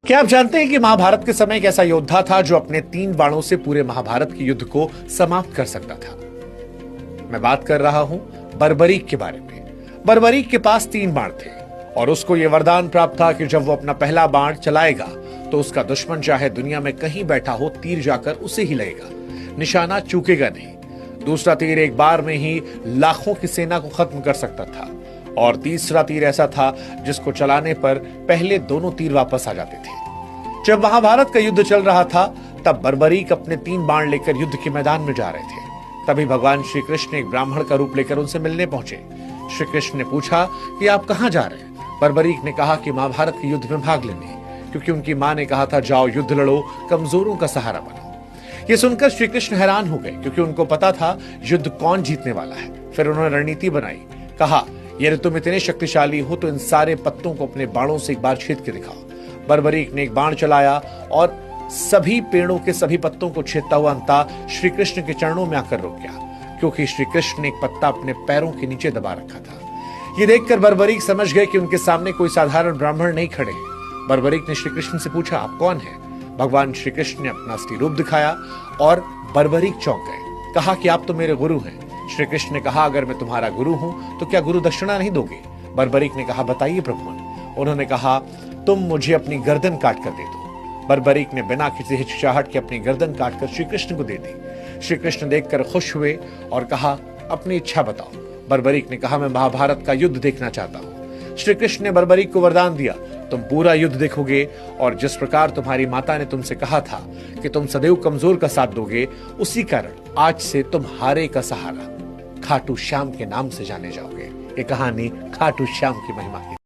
क्या आप जानते हैं कि महाभारत के समय एक ऐसा योद्धा था जो अपने 3 बाणों से पूरे महाभारत के युद्ध को समाप्त कर सकता था। मैं बात कर रहा हूं बर्बरीक के बारे में। बर्बरीक के पास 3 बाण थे और उसको यह वरदान प्राप्त था कि जब वो अपना पहला बाण चलाएगा तो उसका दुश्मन चाहे दुनिया में कहीं बैठा हो, तीर जाकर उसे ही लगेगा, निशाना चूकेगा नहीं। दूसरा तीर एक बार में ही लाखों की सेना को खत्म कर सकता था और तीसरा तीर ऐसा था जिसको चलाने पर पहले दोनों तीर वापस आ जाते थे। जब महाभारत का युद्ध चल रहा था तब बर्बरीक अपने 3 बाण लेकर युद्ध के मैदान में जा रहे थे। तभी भगवान श्री कृष्ण एक ब्राह्मण का रूप लेकर उनसे मिलने पहुंचे। श्री कृष्ण ने पूछा कि आप कहां जा रहे हैं? बर्बरीक ने कहा कि महाभारत के युद्ध में भाग लेने, क्योंकि उनकी मां ने कहा था जाओ युद्ध लड़ो, कमजोरों का सहारा बनो। ये सुनकर श्री कृष्ण हैरान हो गए, क्योंकि उनको पता था युद्ध कौन जीतने वाला है। फिर उन्होंने रणनीति बनाई। कहा यदि तुम इतने शक्तिशाली हो तो इन सारे पत्तों को अपने बाणों से एक बार छेद के दिखाओ। बर्बरीक ने एक बाण चलाया और सभी पेड़ों के सभी पत्तों को छेदता हुआ अंततः श्री कृष्ण के चरणों में आकर रुक गया, क्योंकि श्री कृष्ण ने एक पत्ता अपने पैरों के नीचे दबा रखा था। ये देखकर बर्बरीक समझ गए कि उनके सामने कोई साधारण ब्राह्मण नहीं खड़े हैं। बर्बरीक ने श्री कृष्ण से पूछा, आप कौन हैं? भगवान श्री कृष्ण ने अपना असली रूप दिखाया और बर्बरीक चौंक गए। कहा कि आप तो मेरे गुरु हैं। श्री कृष्ण ने कहा, अगर मैं तुम्हारा गुरु हूं तो क्या गुरु दक्षिणा नहीं दोगे? बर्बरीक ने कहा, बताइए प्रभु। उन्होंने कहा, तुम मुझे अपनी गर्दन काट कर दे दो। बर्बरीक ने बिना किसी हिचकिचाहट के अपनी गर्दन काटकर श्री कृष्ण को दे दी। श्री कृष्ण देखकर खुश हुए और कहा, अपनी इच्छा बताओ। बर्बरीक ने कहा, मैं महाभारत का युद्ध देखना चाहता हूं। श्री कृष्ण ने बर्बरीक को वरदान दिया, तुम पूरा युद्ध देखोगे और जिस प्रकार तुम्हारी माता ने तुमसे कहा था कि तुम सदैव कमजोर का साथ दोगे, उसी कारण आज से तुम हारे का सहारा खाटू श्याम के नाम से जाने जाओगे। ये कहानी खाटू श्याम की महिमा की।